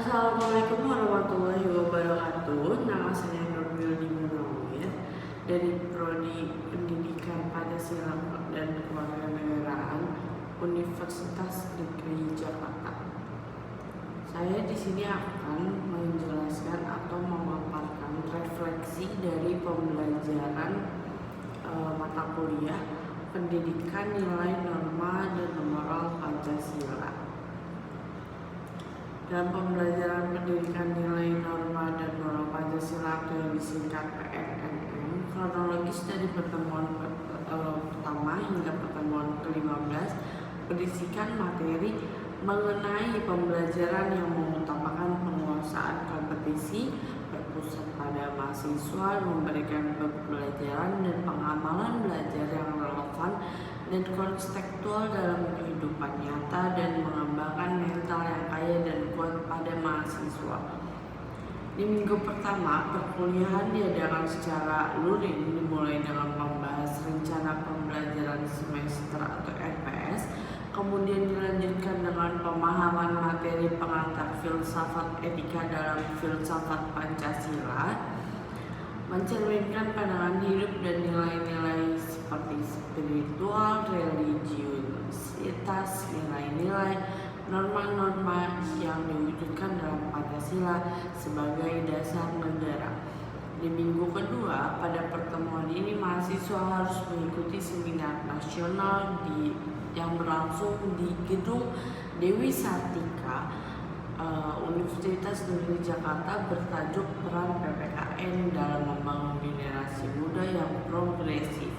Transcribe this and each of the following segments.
Assalamualaikum warahmatullahi wabarakatuh. Nama saya Nurul Munawir dari Prodi Pendidikan Pancasila dan Kewarganegaraan Universitas Negeri Jakarta. Saya di sini akan menjelaskan atau memaparkan refleksi dari pembelajaran mata kuliah Pendidikan Nilai Norma dan Moral Pancasila. Dalam pembelajaran pendidikan nilai norma dan moral Pancasila atau yang disingkat PNNM, kronologis dari pertemuan pertama hingga pertemuan ke-15 berisikan materi mengenai pembelajaran yang mengutamakan penguasaan kompetisi, berpusat pada mahasiswa, memberikan pembelajaran dan pengamalan belajar yang relevan dan kontekstual dalam kehidupan nyata dan mengembangkan mental yang kaya dan kuat pada mahasiswa. Di minggu pertama, perkuliahan diadakan secara luring dimulai dengan membahas rencana pembelajaran semester atau RPS, kemudian dilanjutkan dengan pemahaman materi pengantar filsafat etika dalam filsafat Pancasila, mencerminkan pandangan hidup dan nilai-nilai seperti spiritual, religiusitas, nilai-nilai, norma-norma yang diwujudkan dalam Pancasila sebagai dasar negara. Di minggu kedua, pada pertemuan ini mahasiswa harus mengikuti seminar nasional yang berlangsung di Gedung Dewi Sartika Universitas Negeri Jakarta bertajuk Peran PPKN dalam Membangun Generasi Muda yang Progresif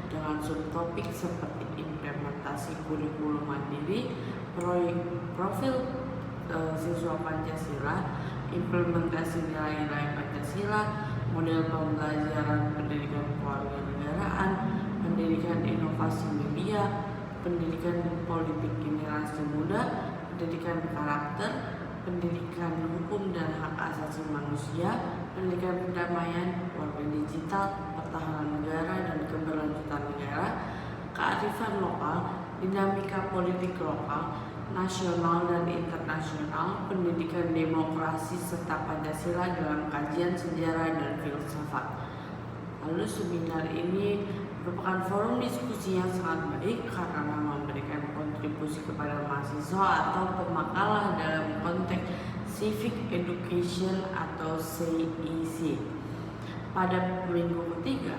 dengan subtopik seperti implementasi kurikulum mandiri, profil siswa Pancasila, implementasi nilai-nilai Pancasila, model pembelajaran pendidikan kewarganegaraan, pendidikan inovasi media, pendidikan politik generasi muda, pendidikan karakter, pendidikan hukum dan hak asasi manusia, pendidikan perdamaian, warga digital, pertahanan negara dan keberlanjutan negara, kearifan lokal, dinamika politik lokal, nasional dan internasional, pendidikan demokrasi serta Pancasila dalam kajian sejarah dan filsafat. Lalu seminar ini merupakan forum diskusi yang sangat baik karena memberikan kontribusi kepada mahasiswa atau pemakalah dalam konteks civic education atau CEC. Pada minggu ketiga,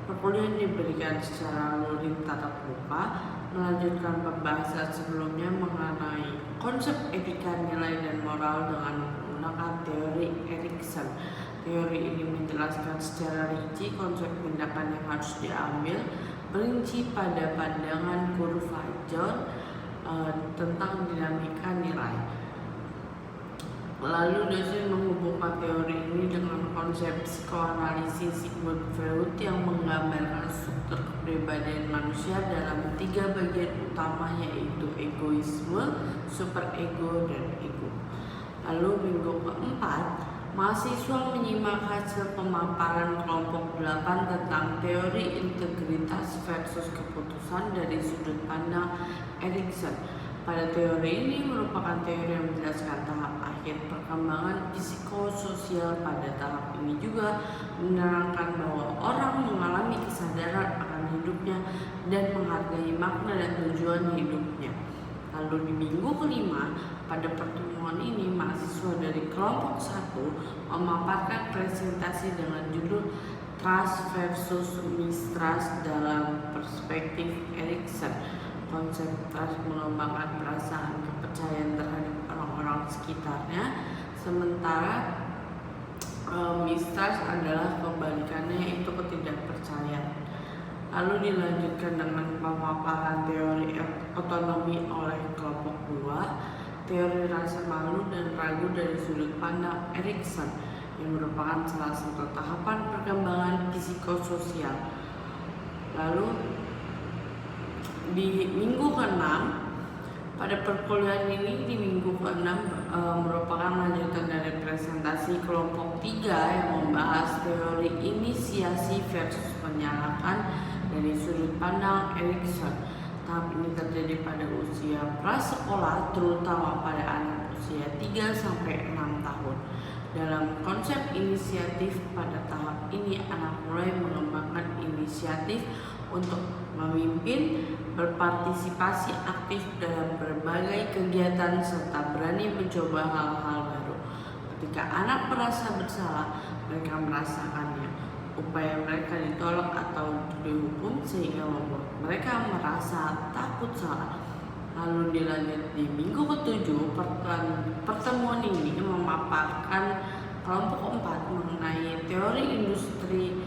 perkuliahan diberikan secara luring tatap muka, melanjutkan pembahasan sebelumnya mengenai konsep etika nilai dan moral dengan menggunakan teori Erikson. Teori ini menjelaskan secara rinci konsep tindakan yang harus diambil, merinci pada pandangan kurva John tentang dinamika nilai. Lalu dosen menghubungkan teori ini dengan konsep psikoanalisis Sigmund Freud yang menggambarkan struktur kepribadian manusia dalam 3 bagian utama, yaitu egoisme, superego, dan ego. Lalu minggu keempat, mahasiswa menyimak hasil pemaparan kelompok 8 tentang teori integritas versus keputusan dari sudut pandang Erikson. Pada teori ini merupakan teori yang menjelaskan tahap akhir perkembangan psikososial. Pada tahap ini juga menerangkan bahwa orang mengalami kesadaran akan hidupnya dan menghargai makna dan tujuan hidupnya. Lalu di minggu kelima, pada pertemuan ini mahasiswa dari kelompok 1 memaparkan presentasi dengan judul Trust versus Mistrust dalam perspektif Erikson. Konsep trust mengembangkan perasaan kepercayaan terhadap orang-orang sekitarnya, sementara mistrust adalah kebalikannya, yaitu ketidakpercayaan. Lalu dilanjutkan dengan pemaparan teori otonomi oleh kelompok 2, teori rasa malu dan ragu dari sudut pandang Erikson, yang merupakan salah satu tahapan perkembangan psikososial. Lalu di minggu ke-6, pada perkuliahan ini di minggu ke-6 merupakan lanjutan dari presentasi kelompok 3 yang membahas teori inisiasi versus penyalahan dari sudut pandang Erikson. Tahap ini terjadi pada usia prasekolah, terutama pada anak usia 3-6 tahun. Dalam konsep inisiatif, pada tahap ini anak mulai mengembangkan inisiatif untuk memimpin, berpartisipasi aktif dalam berbagai kegiatan, serta berani mencoba hal-hal baru. Ketika anak merasa bersalah, mereka merasakannya. Upaya mereka ditolak atau dihukum sehingga membuat mereka merasa takut salah. Lalu dilanjut di minggu ke-7, pertemuan ini memaparkan kelompok 4 mengenai teori industri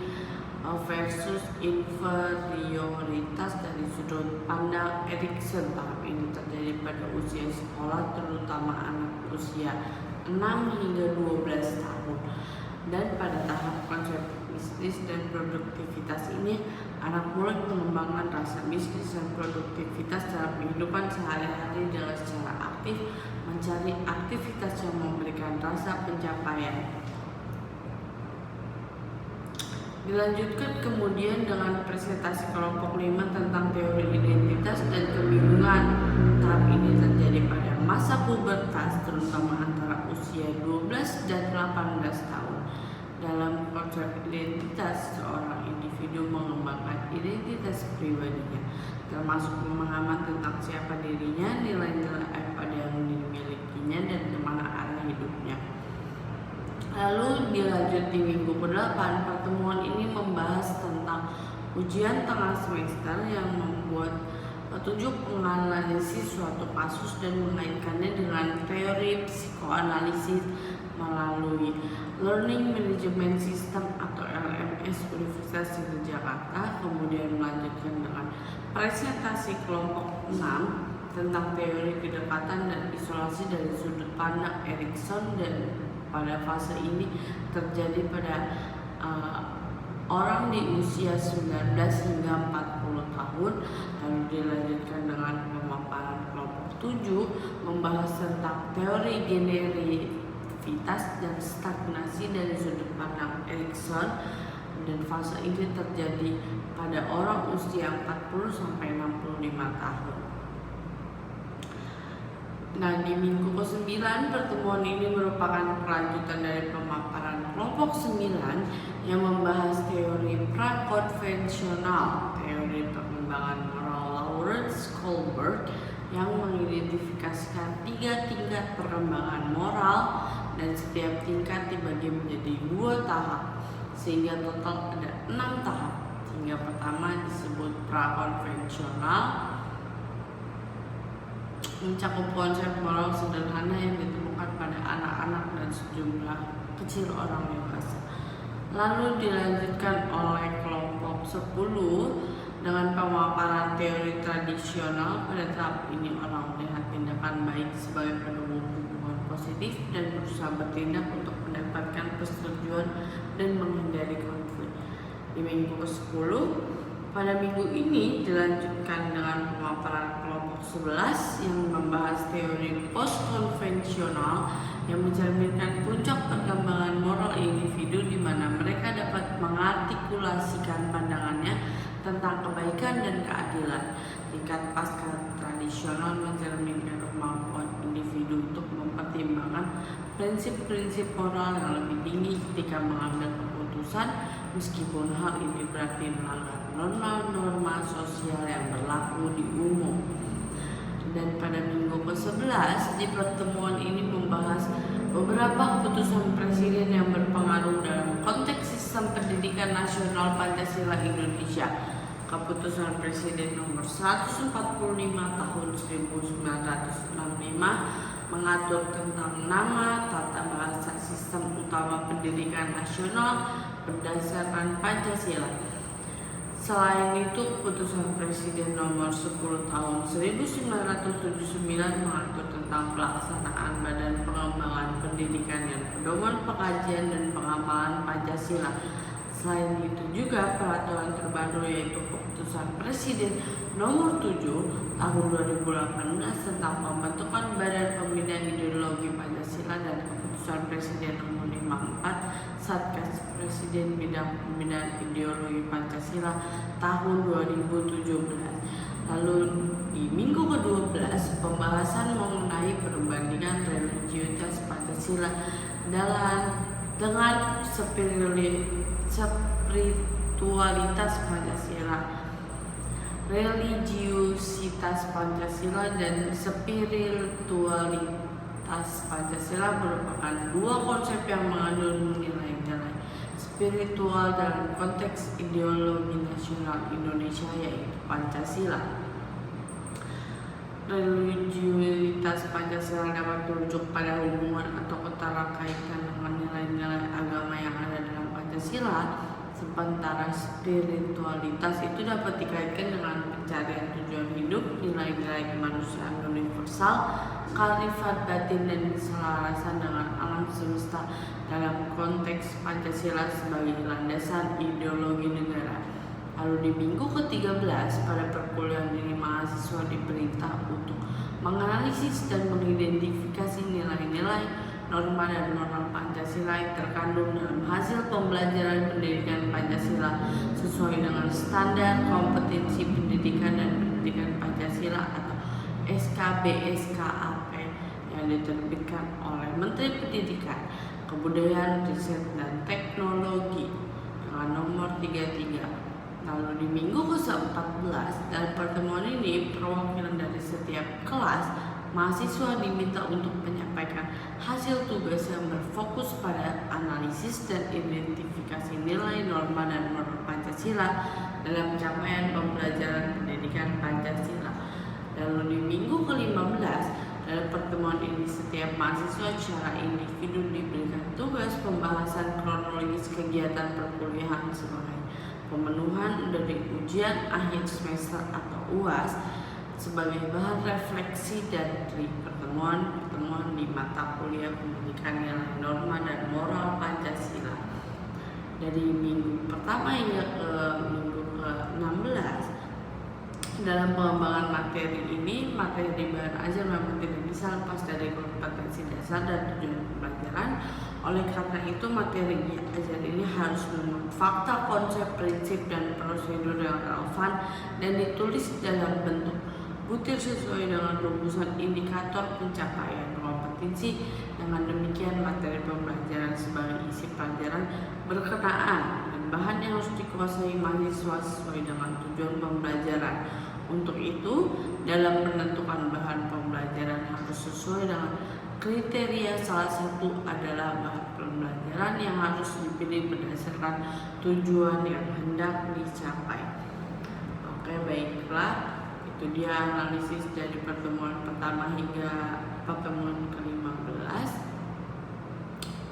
versus inferioritas dari sudut pandang Erikson. Tahap ini terjadi pada usia sekolah, terutama anak usia 6 hingga 12 tahun. Dan pada tahap konsep bisnis dan produktivitas ini, anak mulai mengembangkan rasa bisnis dan produktivitas dalam kehidupan sehari-hari dengan secara aktif mencari aktivitas yang memberikan rasa pencapaian. Dilanjutkan kemudian dengan presentasi kelompok 5 tentang teori identitas dan kebingungan. Tahap ini terjadi pada masa pubertas, terutama antara usia 12 dan 18 tahun. Dalam konsep identitas, seorang individu mengembangkan identitas pribadinya, termasuk pemahaman tentang siapa dirinya, nilai-nilai apa yang dimilikinya, dan kemana arah hidupnya. Lalu dilanjut di minggu ke-8, pertemuan ini membahas tentang ujian tengah semester yang membuat petunjuk menganalisis suatu kasus dan mengaitkannya dengan teori psikoanalisis melalui Learning Management System atau LMS Universitas Yogyakarta. Kemudian melanjutkan dengan presentasi kelompok 6 tentang teori kedekatan dan isolasi dari sudut pandang Erikson, dan pada fase ini terjadi pada orang di usia 19 hingga 40 tahun. Lalu dilanjutkan dengan pemaparan kelompok 7 membahas tentang teori generivitas dan stagnasi dari sudut pandang Erikson, dan fase ini terjadi pada orang usia 40-65 tahun. Nah, di minggu ke-9, pertemuan ini merupakan kelanjutan dari pemaparan kelompok 9 yang membahas teori prakonvensional, teori perkembangan moral Lawrence Kohlberg, yang mengidentifikasikan 3 tingkat perkembangan moral, dan setiap tingkat dibagi menjadi 2 tahap, sehingga total ada 6 tahap. Hingga pertama disebut prakonvensional, mencakup konsep moral sederhana yang ditemukan pada anak-anak dan sejumlah kecil orang dewasa. Lalu dilanjutkan oleh kelompok 10 dengan pemaparan teori tradisional. Pada tahap ini orang melihat tindakan baik sebagai penumbuh hubungan positif dan berusaha bertindak untuk mendapatkan persetujuan dan menghindari konflik. Di minggu ke-10, pada minggu ini dilanjutkan dengan pemaparan kelompok 11 yang membahas teori postkonvensional yang mencerminkan puncak perkembangan moral individu, di mana mereka dapat mengartikulasikan pandangannya tentang kebaikan dan keadilan. Tingkat pasca tradisional mencerminkan kemampuan individu untuk mempertimbangkan prinsip-prinsip moral yang lebih tinggi ketika mengambil keputusan, meskipun hal ini berarti melanggar norma-norma sosial yang berlaku di umum. Dan pada minggu ke-11, di pertemuan ini membahas beberapa keputusan presiden yang berpengaruh dalam konteks sistem pendidikan nasional Pancasila Indonesia. Keputusan Presiden nomor 145 tahun 1965 mengatur tentang nama, tata bahasa, sistem utama pendidikan nasional berdasarkan Pancasila. Selain itu, keputusan Presiden nomor 10 tahun 1979 mengatur tentang pelaksanaan Badan Pengembangan Pendidikan dan Pedoman Pengkajian dan Pengapalan Pancasila. Selain itu juga peraturan terbaru, yaitu keputusan Presiden nomor 7 tahun 2018 tentang pembentukan Badan Pembina Ideologi Pancasila, dan keputusan Presiden nomor 54 Satgas Presiden Bidang Pembinaan Ideologi Pancasila tahun 2017. Lalu di minggu ke-12 pembahasan mengenai perbandingan religiusitas Pancasila dengan spiritualitas Pancasila. Religiusitas Pancasila dan spiritualitas Pancasila merupakan dua konsep yang mengandung nilai-nilai spiritual dalam konteks ideologi nasional Indonesia, yaitu Pancasila. Religiusitas Pancasila dapat merujuk pada hubungan atau keterkaitan dengan nilai-nilai agama yang ada dalam Pancasila, sementara spiritualitas itu dapat dikaitkan dengan pencarian tujuan hidup, nilai-nilai kemanusiaan universal, kearifan batin, dan keselarasan dengan alam semesta dalam konteks Pancasila sebagai landasan ideologi negara. Lalu di minggu ke-13 pada perkuliahan ini mahasiswa diperintah untuk menganalisis dan mengidentifikasi nilai-nilai, norma dan moral Pancasila yang terkandung dalam hasil pembelajaran pendidikan Pancasila sesuai dengan standar kompetensi pendidikan dan pendidikan Pancasila atau SKB/SKAP yang diterbitkan oleh Menteri Pendidikan, Kebudayaan, Riset, dan Teknologi dengan nomor 33. Lalu di minggu ke-14 dalam pertemuan ini perwakilan dari setiap kelas mahasiswa diminta untuk menyampaikan hasil tugas yang berfokus pada analisis dan identifikasi nilai, norma, dan moral Pancasila dalam capaian pembelajaran pendidikan Pancasila. Lalu di minggu ke-15 dalam pertemuan ini setiap mahasiswa secara individu diberikan tugas pembahasan kronologis kegiatan perkuliahan sebagai pemenuhan dari ujian akhir semester atau UAS sebagai bahan refleksi dari pertemuan-pertemuan di mata kuliah pendidikan nilai, norma, dan moral Pancasila. Dari minggu pertama hingga ke minggu ke-16 dalam pengembangan materi ini, materi bahan ajar memang tidak bisa lepas dari kompetensi dasar dan tujuan pembelajaran. Oleh karena itu, materi ajar ini harus memuat fakta, konsep, prinsip, dan prosedur yang relevan dan ditulis dalam bentuk butir sesuai dengan rumusan indikator pencapaian kompetensi. Dengan demikian, materi pembelajaran sebagai isi pelajaran berkenaan dan bahan yang harus dikuasai mahasiswa sesuai dengan tujuan pembelajaran. Untuk itu, dalam menentukan bahan pembelajaran harus sesuai dengan kriteria. Salah satu adalah bahan pembelajaran yang harus dipilih berdasarkan tujuan yang hendak dicapai. Oke, baiklah, itu dia analisis dari pertemuan pertama hingga pertemuan ke-15.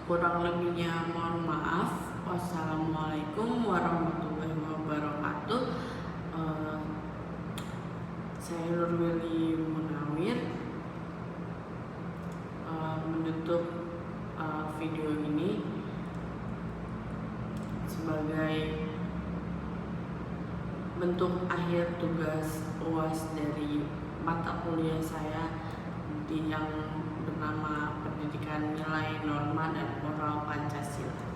Kurang lebihnya mohon maaf. Wassalamualaikum warahmatullahi wabarakatuh. Saya Nurwili Munawir menutup video ini sebagai bentuk akhir tugas UAS dari mata kuliah saya yang bernama Pendidikan Nilai, Norma, dan Moral Pancasila.